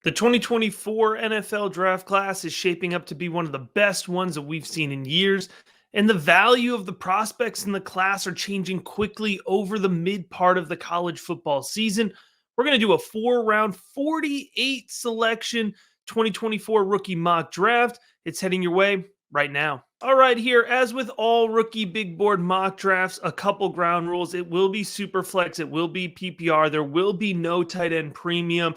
The 2024 NFL draft class is shaping up to be one of the best ones that we've seen in years, and the value of the prospects in the class are changing quickly over the mid part of the college football season. We're going to do a 4 round, 48 selection 2024 rookie mock draft. It's heading your way right now. All right, here, as with all rookie big board mock drafts, a couple ground rules. It will be super flex, it will be PPR, there will be no tight end premium.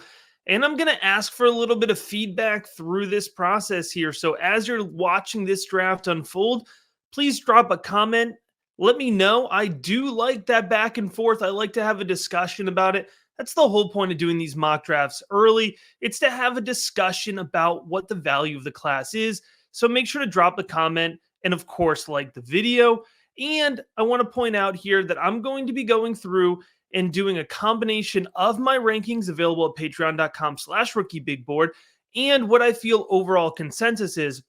And I'm going to ask for a little bit of feedback through this process here. So as you're watching this draft unfold, please drop a comment. Let me know. I do like that back and forth. I like to have a discussion about it. That's the whole point of doing these mock drafts early. It's to have a discussion about what the value of the class is. So make sure to drop a comment and, of course, like the video. And I want to point out here that I'm going to be going through and doing a combination of my rankings available at patreon.com/rookiebigboard and what I feel overall consensus is.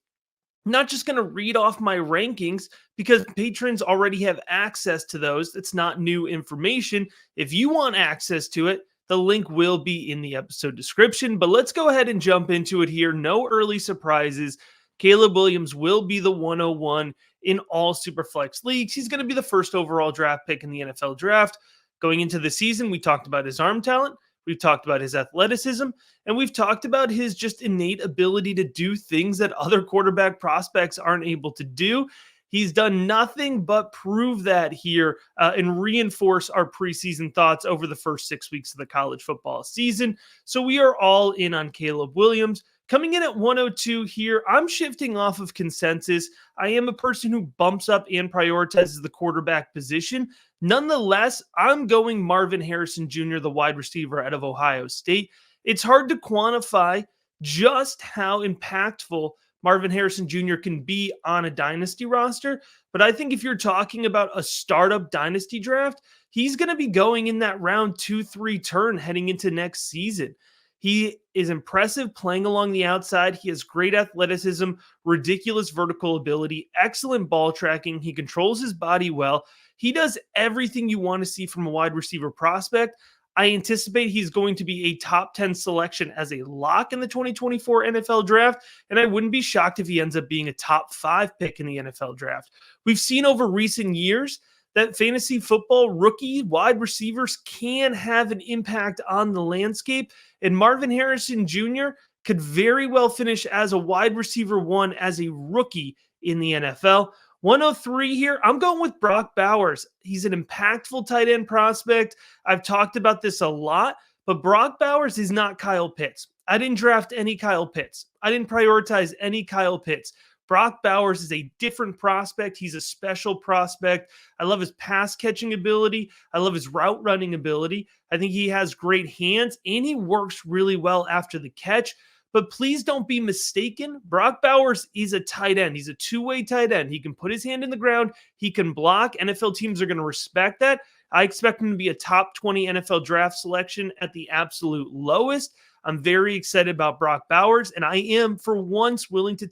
Not just going to read off my rankings because patrons already have access to those. It's not new information. If you want access to it, the link will be in the episode description. But let's go ahead and jump into it here. No early surprises. Caleb Williams will be the 101 in all Superflex leagues. He's going to be the first overall draft pick in the NFL draft. Going into the season, we talked about his arm talent. We've talked about his athleticism, and we've talked about his just innate ability to do things that other quarterback prospects aren't able to do. He's done nothing but prove that here and reinforce our preseason thoughts over the first 6 weeks of the college football season. So we are all in on Caleb Williams. Coming in at 102 here, I'm shifting off of consensus. I am a person who bumps up and prioritizes the quarterback position. Nonetheless, I'm going Marvin Harrison Jr., the wide receiver out of Ohio State. It's hard to quantify just how impactful Marvin Harrison Jr. can be on a dynasty roster, but I think if you're talking about a startup dynasty draft, he's going to be going in that round 2-3 turn heading into next season. He is impressive playing along the outside. He has great athleticism, ridiculous vertical ability, excellent ball tracking. He controls his body well. He does everything you want to see from a wide receiver prospect. I anticipate he's going to be a top 10 selection as a lock in the 2024 NFL draft, and I wouldn't be shocked if he ends up being a top 5 pick in the NFL draft. We've seen over recent years that fantasy football rookie wide receivers can have an impact on the landscape, and Marvin Harrison Jr. could very well finish as a wide receiver 1 as a rookie in the NFL. 103 here, I'm going with Brock Bowers. He's an impactful tight end prospect. I've talked about this a lot, but Brock Bowers is not Kyle Pitts. I didn't draft any Kyle Pitts. I didn't prioritize any Kyle Pitts. Brock Bowers is a different prospect. He's a special prospect. I love his pass catching ability. I love his route running ability. I think he has great hands and he works really well after the catch. But please don't be mistaken. Brock Bowers is a tight end. He's a two-way tight end. He can put his hand in the ground. He can block. NFL teams are going to respect that. I expect him to be a top 20 NFL draft selection at the absolute lowest. I'm very excited about Brock Bowers, and I am, for once, willing to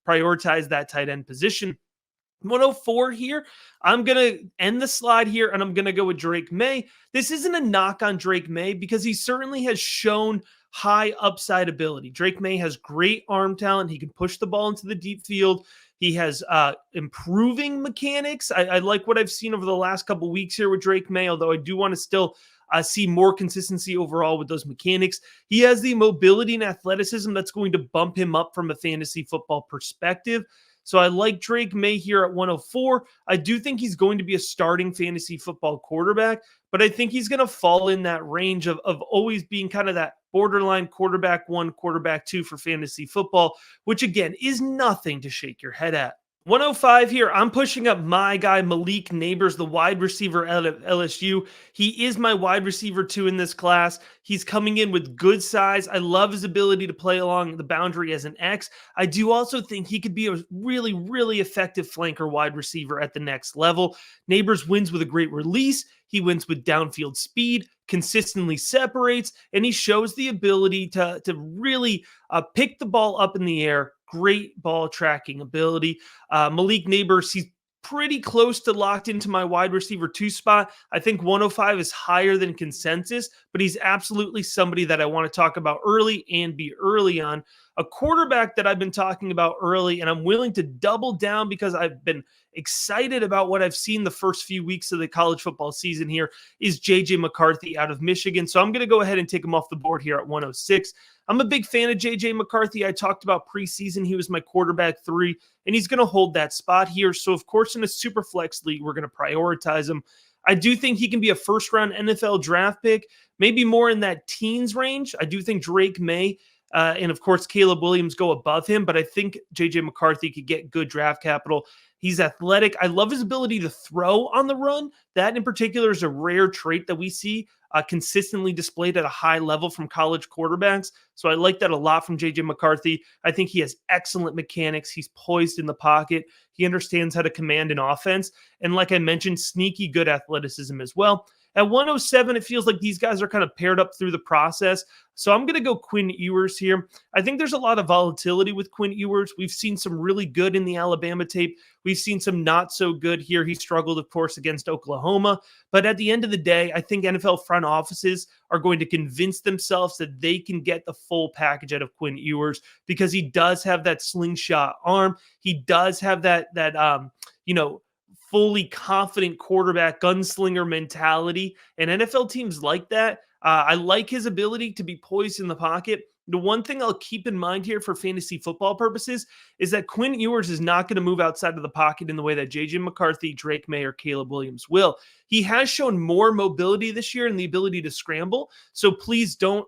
prioritize that tight end position. 104 here. I'm going to end the slide here, and I'm going to go with Drake May. This isn't a knock on Drake May because he certainly has shown high upside ability. Drake May has great arm talent. He can push the ball into the deep field. He has improving mechanics. I like what I've seen over the last couple of weeks here with Drake May, although I do want to still see more consistency overall with those mechanics. He has the mobility and athleticism that's going to bump him up from a fantasy football perspective. So I like Drake May here at 104. I do think he's going to be a starting fantasy football quarterback, but I think he's going to fall in that range of always being kind of that borderline quarterback 1, quarterback 2 for fantasy football, which again is nothing to shake your head at. 105 here. I'm pushing up my guy, Malik Nabers, the wide receiver out of LSU. He is my wide receiver 2 in this class. He's coming in with good size. I love his ability to play along the boundary as an X. I do also think he could be a really, really effective flanker wide receiver at the next level. Nabers wins with a great release. He wins with downfield speed, consistently separates, and he shows the ability to really pick the ball up in the air. Great ball tracking ability. Malik Nabers, he's pretty close to locked into my wide receiver 2 spot. I think 105 is higher than consensus, but he's absolutely somebody that I want to talk about early and be early on. A quarterback that I've been talking about early, and I'm willing to double down because I've been excited about what I've seen the first few weeks of the college football season here, is JJ McCarthy out of Michigan. So I'm going to go ahead and take him off the board here at 106. I'm a big fan of JJ McCarthy. I talked about preseason. He was my quarterback 3, and he's going to hold that spot here. So, of course, in a super flex league, we're going to prioritize him. I do think he can be a first-round NFL draft pick, maybe more in that teens range. I do think Drake May and, of course, Caleb Williams go above him, but I think JJ McCarthy could get good draft capital. He's athletic. I love his ability to throw on the run. That in particular is a rare trait that we see consistently displayed at a high level from college quarterbacks. So I like that a lot from JJ McCarthy. I think he has excellent mechanics. He's poised in the pocket. He understands how to command an offense. And like I mentioned, sneaky good athleticism as well. At 107, it feels like these guys are kind of paired up through the process. So I'm going to go Quinn Ewers here. I think there's a lot of volatility with Quinn Ewers. We've seen some really good in the Alabama tape. We've seen some not so good here. He struggled, of course, against Oklahoma. But at the end of the day, I think NFL front offices are going to convince themselves that they can get the full package out of Quinn Ewers because he does have that slingshot arm. He does have that fully confident quarterback gunslinger mentality, and NFL teams like that. I like his ability to be poised in the pocket. The one thing I'll keep in mind here for fantasy football purposes is that Quinn Ewers is not going to move outside of the pocket in the way that JJ McCarthy, Drake May, or Caleb Williams will. He has shown more mobility this year and the ability to scramble. So please don't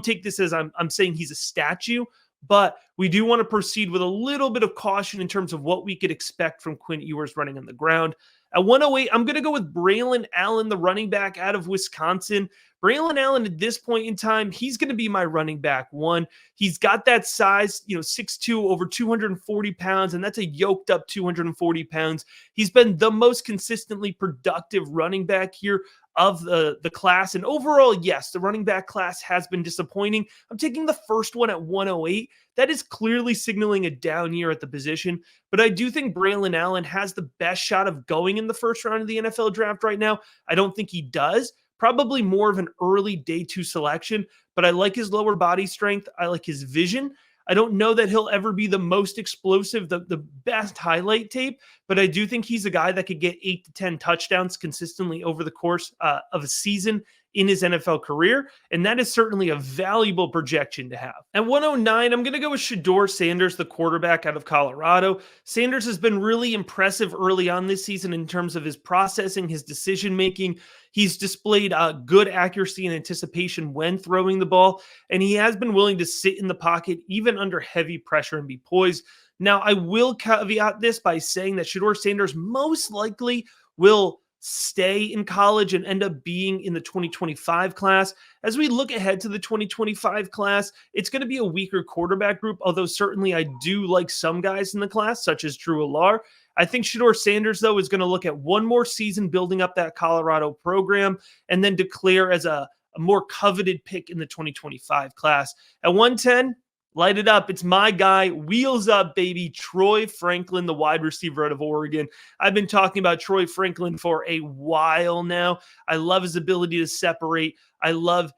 take this as I'm saying he's a statue. But we do want to proceed with a little bit of caution in terms of what we could expect from Quinn Ewers running on the ground. At 108, I'm going to go with Braylon Allen, the running back out of Wisconsin. Braylon Allen, at this point in time, he's going to be my running back 1. He's got that size, 6'2", over 240 pounds, and that's a yoked up 240 pounds. He's been the most consistently productive running back here of the class. And overall, yes, the running back class has been disappointing. I'm taking the first one at 108. That is clearly signaling a down year at the position. But I do think Braylon Allen has the best shot of going in the first round of the NFL draft right now. I don't think he does. Probably more of an early day 2 selection, but I like his lower body strength. I like his vision. I don't know that he'll ever be the most explosive, the best highlight tape, but I do think he's a guy that could get 8 to 10 touchdowns consistently over the course of a season in his NFL career, and that is certainly a valuable projection to have. At 109, I'm going to go with Shedeur Sanders, the quarterback out of Colorado. Sanders has been really impressive early on this season in terms of his processing, his decision-making. He's displayed good accuracy and anticipation when throwing the ball, and he has been willing to sit in the pocket even under heavy pressure and be poised. Now, I will caveat this by saying that Shedeur Sanders most likely will stay in college and end up being in the 2025 class. As we look ahead to the 2025 class, it's going to be a weaker quarterback group, although certainly I do like some guys in the class, such as Drew Allar. I think Shedeur Sanders, though, is going to look at one more season building up that Colorado program and then declare as a more coveted pick in the 2025 class. At 110, light it up. It's my guy. Wheels up, baby. Troy Franklin, the wide receiver out of Oregon. I've been talking about Troy Franklin for a while now. I love his ability to separate. I love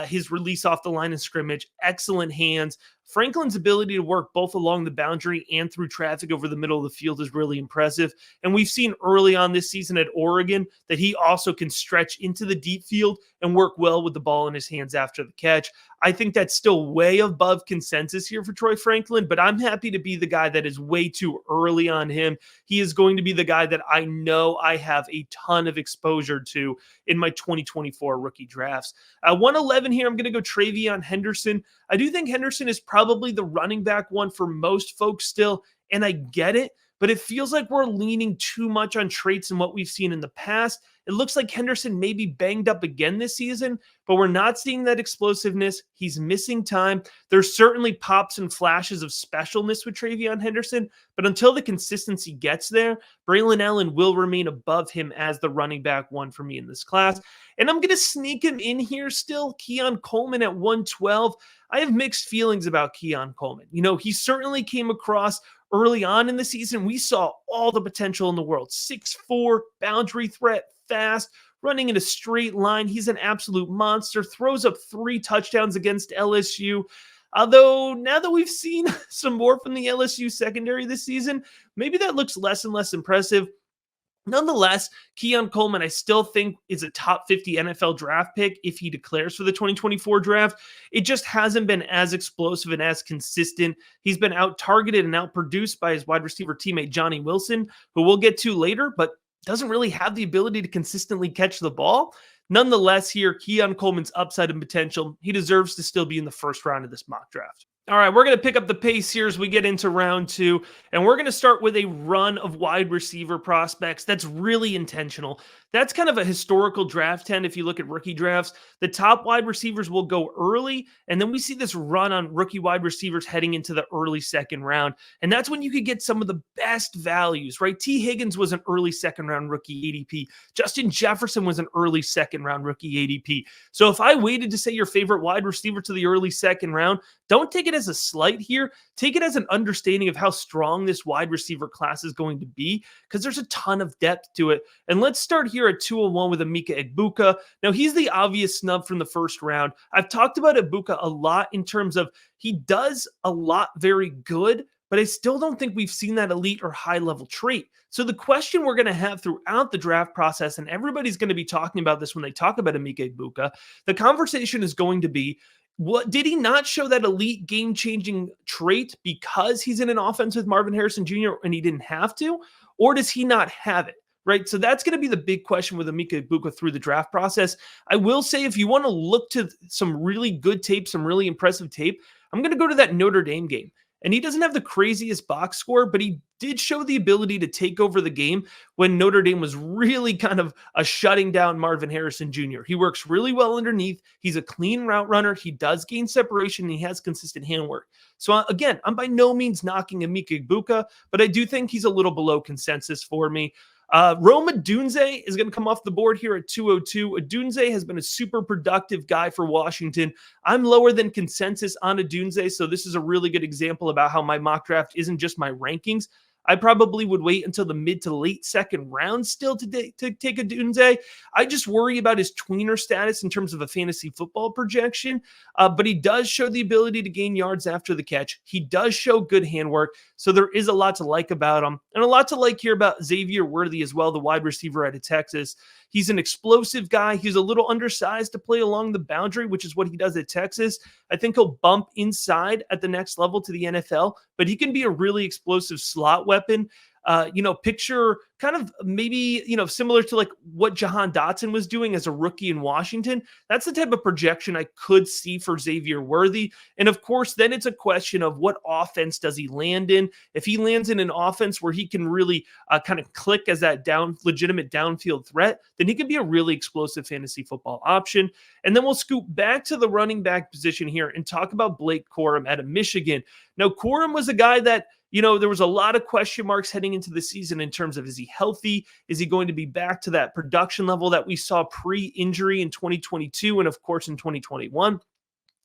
his release off the line of scrimmage. Excellent hands. Franklin's ability to work both along the boundary and through traffic over the middle of the field is really impressive. And we've seen early on this season at Oregon that he also can stretch into the deep field and work well with the ball in his hands after the catch. I think that's still way above consensus here for Troy Franklin, but I'm happy to be the guy that is way too early on him. He is going to be the guy that I know I have a ton of exposure to in my 2024 rookie drafts. At 111 here, I'm going to go TreVeyon Henderson. I do think Henderson is probably the running back 1 for most folks still, and I get it, but it feels like we're leaning too much on traits and what we've seen in the past. It looks like Henderson may be banged up again this season, but we're not seeing that explosiveness. He's missing time. There's certainly pops and flashes of specialness with TreVeyon Henderson, but until the consistency gets there, Braylon Allen will remain above him as the running back 1 for me in this class. And I'm going to sneak him in here still, Keon Coleman at 112. I have mixed feelings about Keon Coleman. He certainly came across early on in the season, we saw all the potential in the world. 6'4", boundary threat, fast, running in a straight line. He's an absolute monster, throws up 3 touchdowns against LSU. Although now that we've seen some more from the LSU secondary this season, maybe that looks less and less impressive. Nonetheless, Keon Coleman, I still think, is a top 50 NFL draft pick if he declares for the 2024 draft. It just hasn't been as explosive and as consistent. He's been out-targeted and out-produced by his wide receiver teammate Johnny Wilson, who we'll get to later, but doesn't really have the ability to consistently catch the ball. Nonetheless, here, Keon Coleman's upside and potential, he deserves to still be in the first round of this mock draft. All right, we're going to pick up the pace here as we get into round 2, and we're going to start with a run of wide receiver prospects that's really intentional. That's kind of a historical draft trend if you look at rookie drafts. The top wide receivers will go early, and then we see this run on rookie wide receivers heading into the early second round, and that's when you could get some of the best values, right? T. Higgins was an early second round rookie ADP. Justin Jefferson was an early second round rookie ADP. So if I waited to say your favorite wide receiver to the early second round, don't take it as a slight here. Take it as an understanding of how strong this wide receiver class is going to be, because there's a ton of depth to it. And let's start here at 201 with Emeka Egbuka. Now, he's the obvious snub from the first round. I've talked about Egbuka a lot in terms of he does a lot very good, but I still don't think we've seen that elite or high level trait. So the question we're going to have throughout the draft process, and everybody's going to be talking about this when they talk about Emeka Egbuka, the conversation is going to be, what did he not show that elite game-changing trait because he's in an offense with Marvin Harrison Jr. and he didn't have to, or does he not have it? Right. So that's going to be the big question with Emeka Egbuka through the draft process. I will say, if you want to look to some really good tape, some really impressive tape, I'm going to go to that Notre Dame game. And he doesn't have the craziest box score, but he did show the ability to take over the game when Notre Dame was really kind of shutting down Marvin Harrison Jr. He works really well underneath. He's a clean route runner. He does gain separation, and he has consistent handwork. So again, I'm by no means knocking Emeka Egbuka, but I do think he's a little below consensus for me. Rome Odunze is going to come off the board here at 202. Odunze has been a super productive guy for Washington. I'm lower than consensus on Odunze, so this is a really good example about how my mock draft isn't just my rankings. I probably would wait until the mid to late second round still to take Odunze. I just worry about his tweener status in terms of a fantasy football projection, but he does show the ability to gain yards after the catch. He does show good handwork, so there is a lot to like about him, and a lot to like here about Xavier Worthy as well, the wide receiver out of Texas. He's an explosive guy. He's a little undersized to play along the boundary, which is what he does at Texas. I think he'll bump inside at the next level to the NFL, but he can be a really explosive slot weapon. Picture kind of maybe, similar to like what Jahan Dotson was doing as a rookie in Washington. That's the type of projection I could see for Xavier Worthy. And of course, then it's a question of what offense does he land in? If he lands in an offense where he can really kind of click as that legitimate downfield threat, then he could be a really explosive fantasy football option. And then we'll scoop back to the running back position here and talk about Blake Corum out of Michigan. Now, Corum was a guy that, there was a lot of question marks heading into the season in terms of, is he healthy? Is he going to be back to that production level that we saw pre-injury in 2022 and, of course, in 2021?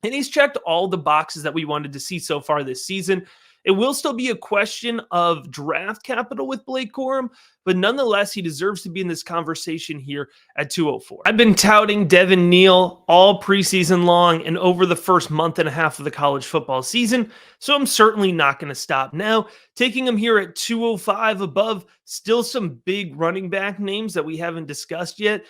And he's checked all the boxes that we wanted to see so far this season. It will still be a question of draft capital with Blake Corum, but nonetheless, he deserves to be in this conversation here at 204. I've been touting Devin Neal all preseason long and over the first month and a half of the college football season, so I'm certainly not going to stop now. Taking him here at 205 above, still some big running back names that we haven't discussed yet.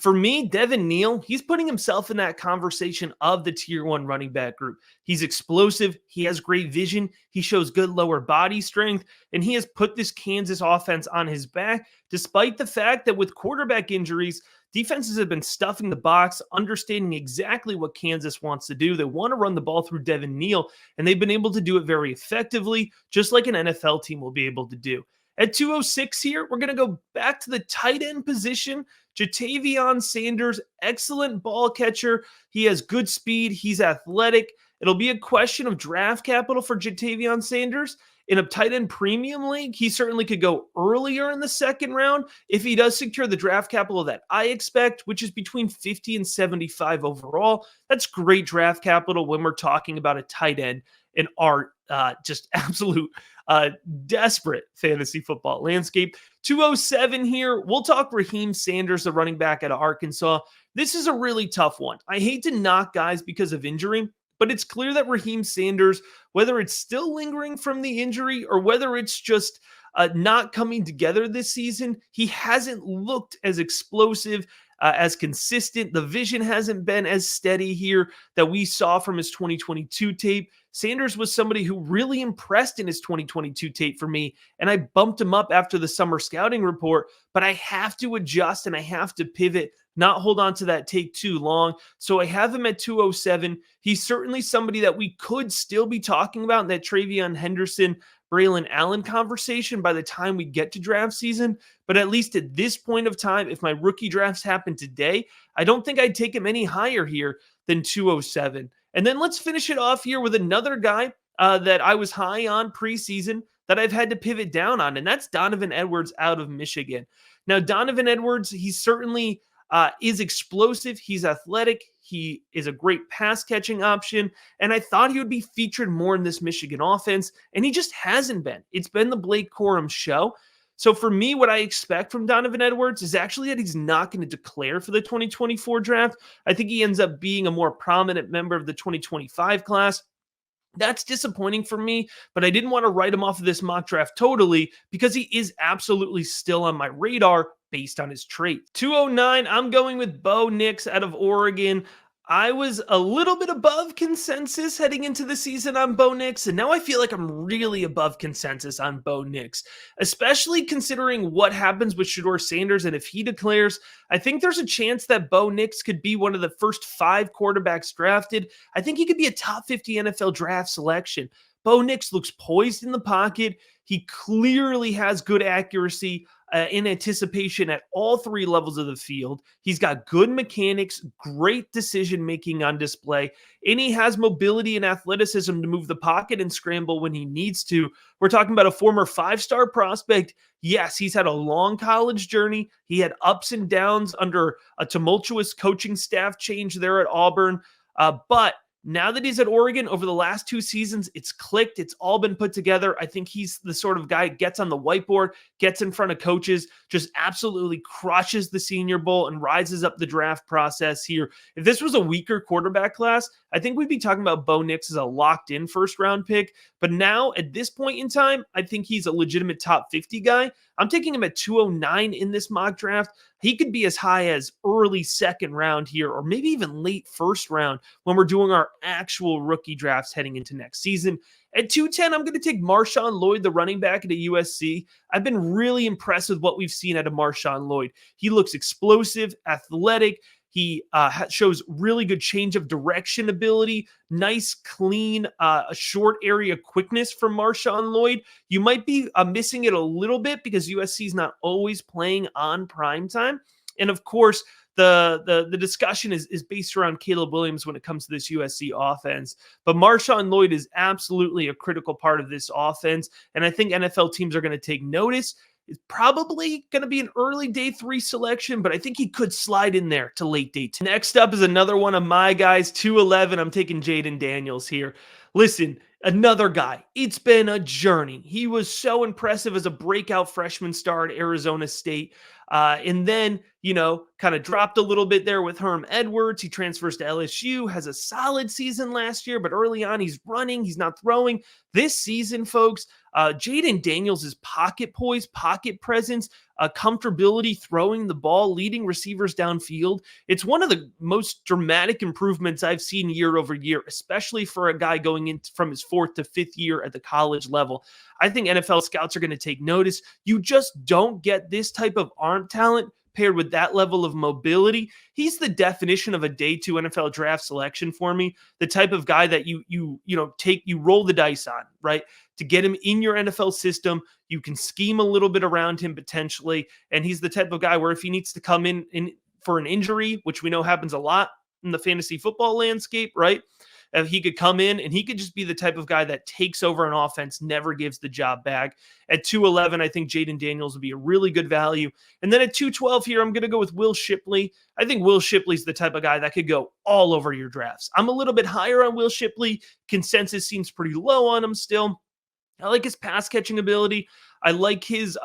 For me, Devin Neal, he's putting himself in that conversation of the tier 1 running back group. He's explosive. He has great vision. He shows good lower body strength, and he has put this Kansas offense on his back, despite the fact that with quarterback injuries, defenses have been stuffing the box, understanding exactly what Kansas wants to do. They want to run the ball through Devin Neal, and they've been able to do it very effectively, just like an NFL team will be able to do. At 206 here, we're going to go back to the tight end position. Ja'Tavion Sanders, excellent ball catcher. He has good speed. He's athletic. It'll be a question of draft capital for Ja'Tavion Sanders. In a tight end premium league, he certainly could go earlier in the second round if he does secure the draft capital that I expect, which is between 50 and 75 overall. That's great draft capital when we're talking about a tight end in our just absolute desperate fantasy football landscape. 207 here. We'll talk Raheem Sanders, the running back out of Arkansas. This is a really tough one. I hate to knock guys because of injury, but it's clear that Raheem Sanders, whether it's still lingering from the injury or whether it's just not coming together this season, he hasn't looked as explosive, as consistent. The vision hasn't been as steady here that we saw from his 2022 tape. Sanders was somebody who really impressed in his 2022 tape for me, and I bumped him up after the summer scouting report, but I have to adjust and I have to pivot, not hold on to that tape too long. So I have him at 207. He's certainly somebody that we could still be talking about in that Travion Henderson, Braylon Allen conversation by the time we get to draft season. But at least at this point of time, if my rookie drafts happen today, I don't think I'd take him any higher here than 207. And then let's finish it off here with another guy that I was high on preseason that I've had to pivot down on, and that's Donovan Edwards out of Michigan. Now, Donovan Edwards, he certainly is explosive. He's athletic. He is a great pass catching option. And I thought he would be featured more in this Michigan offense, and he just hasn't been. It's been the Blake Corum show. So for me, what I expect from Donovan Edwards is actually that he's not going to declare for the 2024 draft. I think he ends up being a more prominent member of the 2025 class. That's disappointing for me, but I didn't want to write him off of this mock draft totally because he is absolutely still on my radar based on his traits. 209, I'm going with Bo Nix out of Oregon. I was a little bit above consensus heading into the season on Bo Nix, and now I feel like I'm really above consensus on Bo Nix, especially considering what happens with Shedeur Sanders, and if he declares, I think there's a chance that Bo Nix could be one of the first 5 quarterbacks drafted. I think he could be a top 50 NFL draft selection. Bo Nix looks poised in the pocket. He clearly has good accuracy in anticipation at all 3 levels of the field. He's got good mechanics, great decision-making on display, and he has mobility and athleticism to move the pocket and scramble when he needs to. We're talking about a former 5-star prospect. Yes, he's had a long college journey. He had ups and downs under a tumultuous coaching staff change there at Auburn, but now that he's at Oregon over the last 2 seasons, it's clicked. It's all been put together. I think he's the sort of guy who gets on the whiteboard, gets in front of coaches, just absolutely crushes the Senior Bowl and rises up the draft process here. If this was a weaker quarterback class, I think we'd be talking about Bo Nix as a locked-in first-round pick. But now, at this point in time, I think he's a legitimate top 50 guy. I'm taking him at 209 in this mock draft. He could be as high as early second round here, or maybe even late first round when we're doing our actual rookie drafts heading into next season. At 210, I'm going to take Marshawn Lloyd, the running back at USC. I've been really impressed with what we've seen out of Marshawn Lloyd. He looks explosive, athletic. He shows really good change of direction ability, nice, clean, short area quickness from Marshawn Lloyd. You might be missing it a little bit because USC is not always playing on prime time. And of course, the discussion is based around Caleb Williams when it comes to this USC offense. But Marshawn Lloyd is absolutely a critical part of this offense. And I think NFL teams are going to take notice. It's probably going to be an early day 3 selection, but I think he could slide in there to late day 2. Next up is another one of my guys, 211. I'm taking Jayden Daniels here. Listen, another guy. It's been a journey. He was so impressive as a breakout freshman star at Arizona State. And then, kind of dropped a little bit there with Herm Edwards. He transfers to LSU, has a solid season last year, but early on he's running, he's not throwing. This season, folks, Jayden Daniels' pocket poise, pocket presence, comfortability throwing the ball, leading receivers downfield. It's one of the most dramatic improvements I've seen year over year, especially for a guy going in from his 4th to 5th year at the college level. I think NFL scouts are going to take notice. You just don't get this type of arm talent paired with that level of mobility. He's the definition of a day 2 NFL draft selection for me. The type of guy that you roll the dice on, right? To get him in your NFL system, you can scheme a little bit around him potentially. And he's the type of guy where if he needs to come in for an injury, which we know happens a lot in the fantasy football landscape, right? He could come in and he could just be the type of guy that takes over an offense, never gives the job back. At 211, I think Jaden Daniels would be a really good value. And then at 212 here, I'm going to go with Will Shipley. I think Will Shipley's the type of guy that could go all over your drafts. I'm a little bit higher on Will Shipley. Consensus seems pretty low on him still. I like his pass catching ability. I like his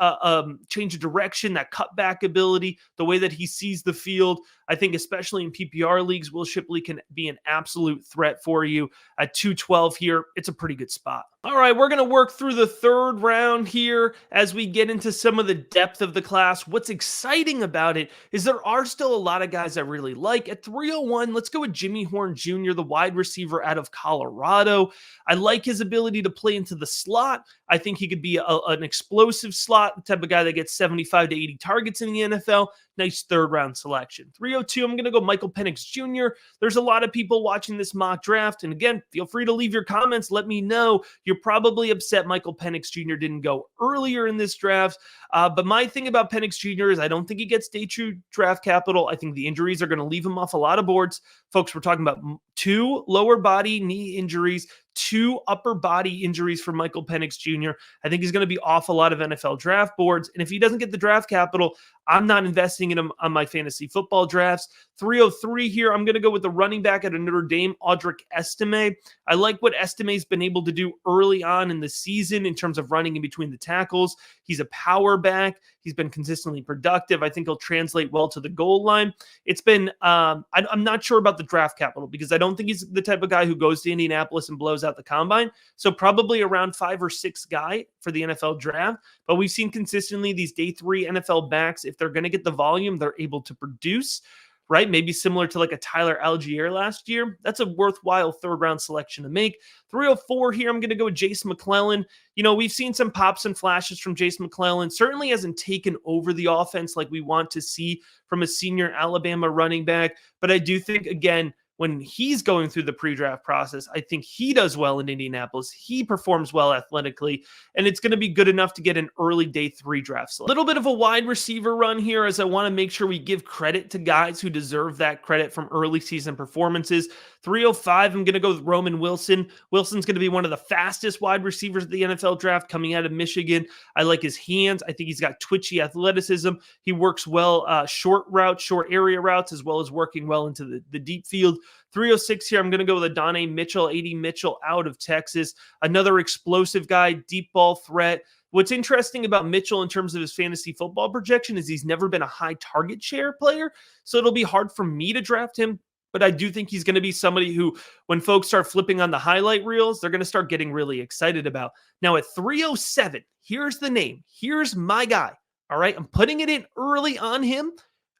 change of direction, that cutback ability, the way that he sees the field. I think especially in PPR leagues, Will Shipley can be an absolute threat for you. At 212 here, it's a pretty good spot. All right, we're going to work through the third round here as we get into some of the depth of the class. What's exciting about it is there are still a lot of guys I really like. At 301, let's go with Jimmy Horn Jr., the wide receiver out of Colorado. I like his ability to play into the slot. I think he could be an explosive slot, the type of guy that gets 75 to 80 targets in the NFL. Nice third round selection. 302, I'm going to go Michael Penix Jr. There's a lot of people watching this mock draft. And again, feel free to leave your comments. Let me know. You're probably upset Michael Penix Jr. didn't go earlier in this draft. But my thing about Penix Jr. is I don't think he gets day true draft capital. I think the injuries are going to leave him off a lot of boards. Folks, we're talking about 2 lower body knee injuries, 2 upper body injuries for Michael Penix Jr. I think he's going to be off a lot of NFL draft boards. And if he doesn't get the draft capital, I'm not investing in him on my fantasy football drafts. 303 here, I'm going to go with the running back at Notre Dame, Audric Estime. I like what Estime's been able to do early on in the season in terms of running in between the tackles. He's a power back. He's been consistently productive. I think he'll translate well to the goal line. It's been, I'm not sure about the draft capital because I don't think he's the type of guy who goes to Indianapolis and blows out the combine. So probably around 5 or 6 guy for the NFL draft. But we've seen consistently these day 3 NFL backs, if they're going to get the volume, they're able to produce, right? Maybe similar to like a Tyler Algier last year. That's a worthwhile third round selection to make. 304 here, I'm going to go with Jace McClellan. You know, we've seen some pops and flashes from Jace McClellan. Certainly hasn't taken over the offense like we want to see from a senior Alabama running back. But I do think, again, when he's going through the pre-draft process, I think he does well in Indianapolis. He performs well athletically, and it's going to be good enough to get an early day 3 draft. A little bit of a wide receiver run here as I want to make sure we give credit to guys who deserve that credit from early season performances. 305, I'm going to go with Roman Wilson. Wilson's going to be one of the fastest wide receivers of the NFL draft coming out of Michigan. I like his hands. I think he's got twitchy athleticism. He works well short routes, short area routes, as well as working well into the deep field. 306 here, I'm going to go with Adonai Mitchell, A.D. Mitchell out of Texas. Another explosive guy, deep ball threat. What's interesting about Mitchell in terms of his fantasy football projection is he's never been a high target share player, so it'll be hard for me to draft him. But I do think he's going to be somebody who, when folks start flipping on the highlight reels, they're going to start getting really excited about. Now at 307, here's the name. Here's my guy. All right, I'm putting it in early on him.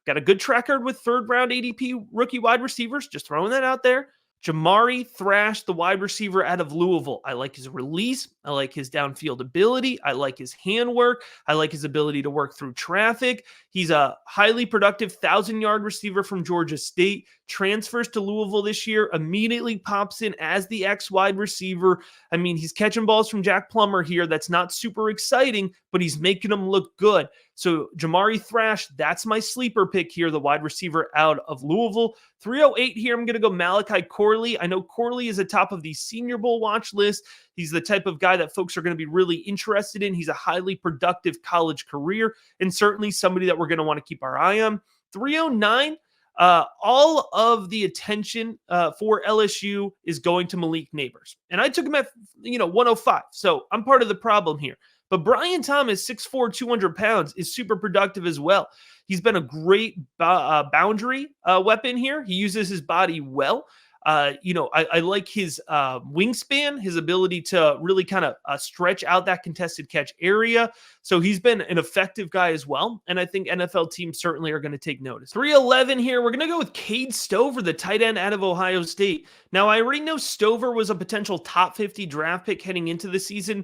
Got a good track record with third round ADP rookie wide receivers. Just throwing that out there. Jamari Thrash, the wide receiver out of Louisville. I like his release. I like his downfield ability. I like his handwork. I like his ability to work through traffic. He's a highly productive 1,000-yard receiver from Georgia State. Transfers to Louisville this year, immediately pops in as the X wide receiver. I mean, he's catching balls from Jack Plummer here. That's not super exciting, but he's making them look good. So Jamari Thrash, that's my sleeper pick here, the wide receiver out of Louisville. 308 here, I'm going to go Malachi Corley. I know Corley is atop of the Senior Bowl watch list. He's the type of guy that folks are going to be really interested in. He's a highly productive college career and certainly somebody that we're going to want to keep our eye on. 309, all of the attention for LSU is going to Malik Neighbors. And I took him at 105. So I'm part of the problem here. But Brian Thomas, 6'4", 200 pounds, is super productive as well. He's been a great boundary weapon here. He uses his body well. I like his wingspan, his ability to really kind of stretch out that contested catch area. So he's been an effective guy as well. And I think NFL teams certainly are going to take notice. 311 here, we're going to go with Cade Stover, the tight end out of Ohio State. Now, I already know Stover was a potential top 50 draft pick heading into the season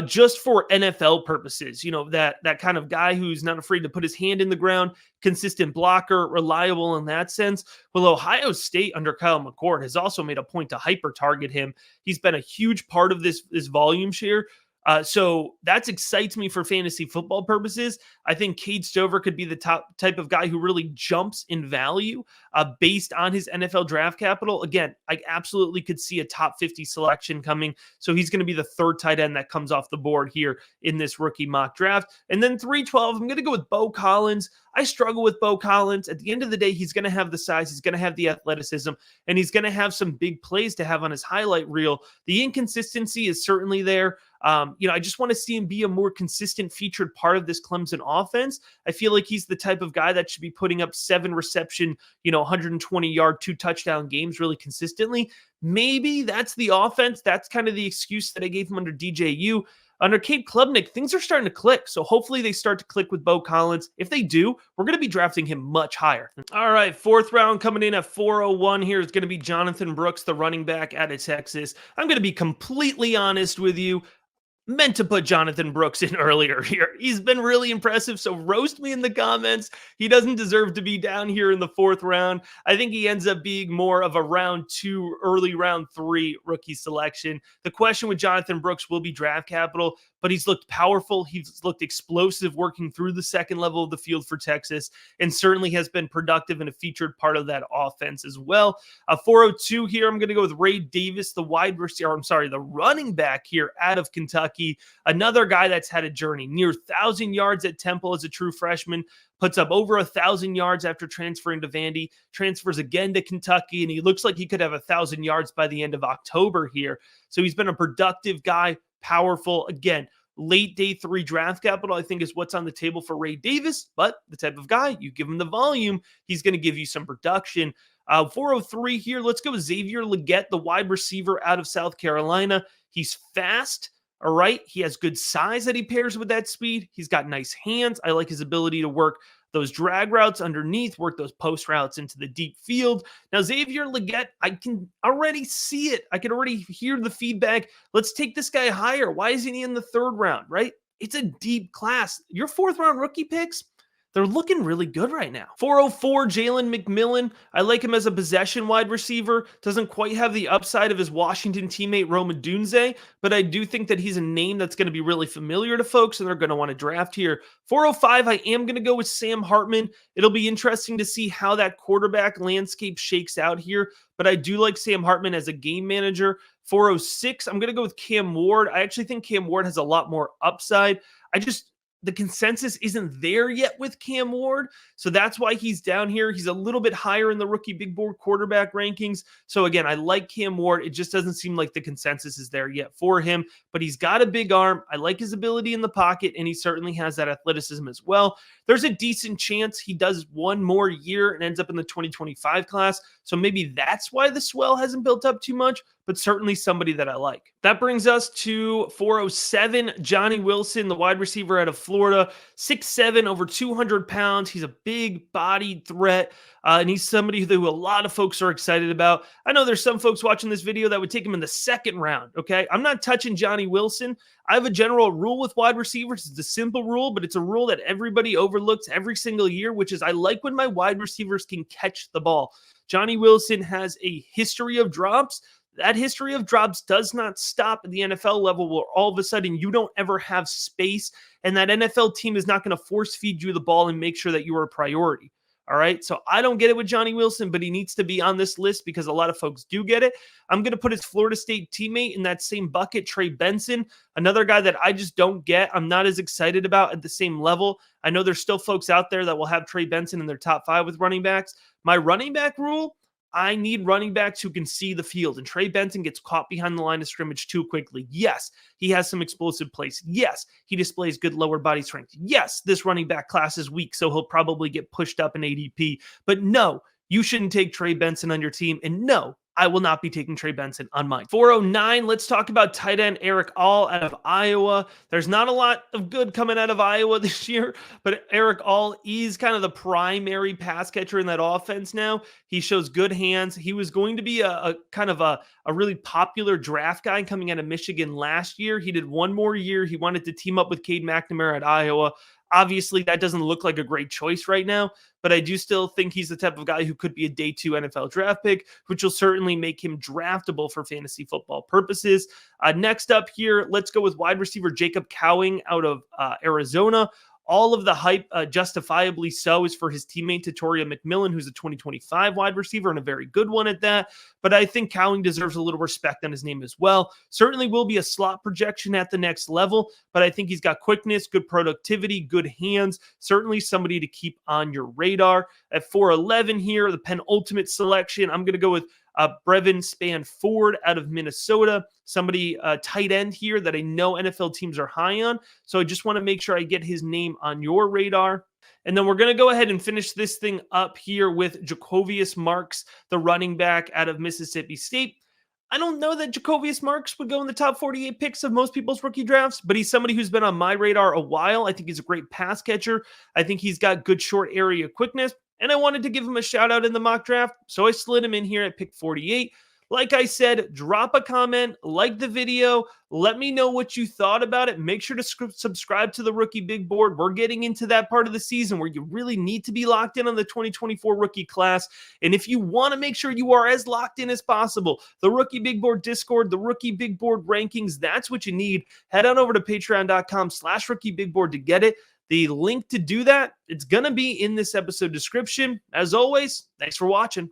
just for NFL purposes. You know, that kind of guy who's not afraid to put his hand in the ground, consistent blocker, reliable in that sense. Well, Ohio State under Kyle McCord has also made a point to hyper target him. He's been a huge part of this volume share. So that excites me for fantasy football purposes. I think Cade Stover could be the top type of guy who really jumps in value based on his NFL draft capital. Again, I absolutely could see a top 50 selection coming. So he's going to be the third tight end that comes off the board here in this rookie mock draft. And then 312, I'm going to go with Beaux Collins. I struggle with Beaux Collins. At the end of the day, he's going to have the size, he's going to have the athleticism, and he's going to have some big plays to have on his highlight reel. The inconsistency is certainly there. I just want to see him be a more consistent featured part of this Clemson offense. I feel like he's the type of guy that should be putting up 7 reception, 120-yard, 2 touchdown games really consistently. Maybe that's the offense. That's kind of the excuse that I gave him under DJU. Under Cade Klubnik, things are starting to click. So hopefully they start to click with Beaux Collins. If they do, we're going to be drafting him much higher. All right, 4th round coming in at 401 here is going to be Jonathan Brooks, the running back out of Texas. I'm going to be completely honest with you. Meant to put Jonathan Brooks in earlier here. He's been really impressive, so roast me in the comments. He doesn't deserve to be down here in the 4th round. I think he ends up being more of a round 2, early round 3 rookie selection. The question with Jonathan Brooks will be draft capital, but he's looked powerful. He's looked explosive working through the second level of the field for Texas, and certainly has been productive and a featured part of that offense as well. 402 here, I'm going to go with Ray Davis, the the running back here out of Kentucky. Another guy that's had a journey, near 1,000 yards at Temple as a true freshman, puts up over 1,000 yards after transferring to Vandy, transfers again to Kentucky, and he looks like he could have 1,000 yards by the end of October here. So he's been a productive guy, powerful. Again, late day 3 draft capital, I think, is what's on the table for Ray Davis, but the type of guy, you give him the volume, he's going to give you some production. 403 here, let's go with Xavier Legette, the wide receiver out of South Carolina. He's fast. All right. He has good size that he pairs with that speed. He's got nice hands. I like his ability to work those drag routes underneath, work those post routes into the deep field. Now, Xavier Legette, I can already see it. I can already hear the feedback. Let's take this guy higher. Why isn't he in the 3rd round, right? It's a deep class. Your 4th round rookie picks, they're looking really good right now. 404, Jalen McMillan. I like him as a possession wide receiver. Doesn't quite have the upside of his Washington teammate, Rome Odunze, but I do think that he's a name that's going to be really familiar to folks, and they're going to want to draft here. 405, I am going to go with Sam Hartman. It'll be interesting to see how that quarterback landscape shakes out here, but I do like Sam Hartman as a game manager. 406, I'm going to go with Cam Ward. I actually think Cam Ward has a lot more upside. The consensus isn't there yet with Cam Ward, so that's why he's down here. He's a little bit higher in the rookie big board quarterback rankings. So again, I like Cam Ward. It just doesn't seem like the consensus is there yet for him, but he's got a big arm. I like his ability in the pocket, and he certainly has that athleticism as well. There's a decent chance he does one more year and ends up in the 2025 class. So maybe that's why the swell hasn't built up too much, but certainly somebody that I like. That brings us to 407, Johnny Wilson, the wide receiver out of Florida, 6'7", over 200 pounds. He's a big bodied threat, and he's somebody who a lot of folks are excited about. I know there's some folks watching this video that would take him in the 2nd round, okay? I'm not touching Johnny Wilson. I have a general rule with wide receivers. It's a simple rule, but it's a rule that everybody overlooks every single year, which is I like when my wide receivers can catch the ball. Johnny Wilson has a history of drops. That history of drops does not stop at the NFL level where all of a sudden you don't ever have space, and that NFL team is not going to force feed you the ball and make sure that you are a priority. All right. So I don't get it with Johnny Wilson, but he needs to be on this list because a lot of folks do get it. I'm going to put his Florida State teammate in that same bucket, Trey Benson, another guy that I just don't get. I'm not as excited about at the same level. I know there's still folks out there that will have Trey Benson in their top 5 with running backs. My running back rule, I need running backs who can see the field, and Trey Benson gets caught behind the line of scrimmage too quickly. Yes, he has some explosive plays. Yes, he displays good lower body strength. Yes, this running back class is weak, so he'll probably get pushed up in ADP. But no, you shouldn't take Trey Benson on your team, and no, I will not be taking Trey Benson on mine. 409, let's talk about tight end Erick All out of Iowa. There's not a lot of good coming out of Iowa this year, but Erick All is kind of the primary pass catcher in that offense now. He shows good hands. He was going to be a kind of a really popular draft guy coming out of Michigan last year. He did one more year. He wanted to team up with Cade McNamara at Iowa. Obviously, that doesn't look like a great choice right now, but I do still think he's the type of guy who could be a day 2 NFL draft pick, which will certainly make him draftable for fantasy football purposes. Next up here, let's go with wide receiver Jacob Cowing out of Arizona. All of the hype, justifiably so, is for his teammate Tatoria McMillan, who's a 2025 wide receiver and a very good one at that. But I think Cowing deserves a little respect on his name as well. Certainly will be a slot projection at the next level, but I think he's got quickness, good productivity, good hands. Certainly somebody to keep on your radar. At 4'11 here, the penultimate selection, I'm going to go with Brevin Spann-Ford out of Minnesota, somebody tight end here that I know NFL teams are high on. So I just want to make sure I get his name on your radar. And then we're going to go ahead and finish this thing up here with Jacovius Marks, the running back out of Mississippi State. I don't know that Jacovius Marks would go in the top 48 picks of most people's rookie drafts, but he's somebody who's been on my radar a while. I think he's a great pass catcher. I think he's got good short area quickness, and I wanted to give him a shout out in the mock draft, so I slid him in here at pick 48. Like I said, drop a comment, like the video, let me know what you thought about it. Make sure to subscribe to the Rookie Big Board. We're getting into that part of the season where you really need to be locked in on the 2024 rookie class. And if you want to make sure you are as locked in as possible, the Rookie Big Board Discord, the Rookie Big Board rankings, that's what you need. Head on over to patreon.com/Rookie Big Board to get it. The link to do that, it's going to be in this episode description. As always, thanks for watching.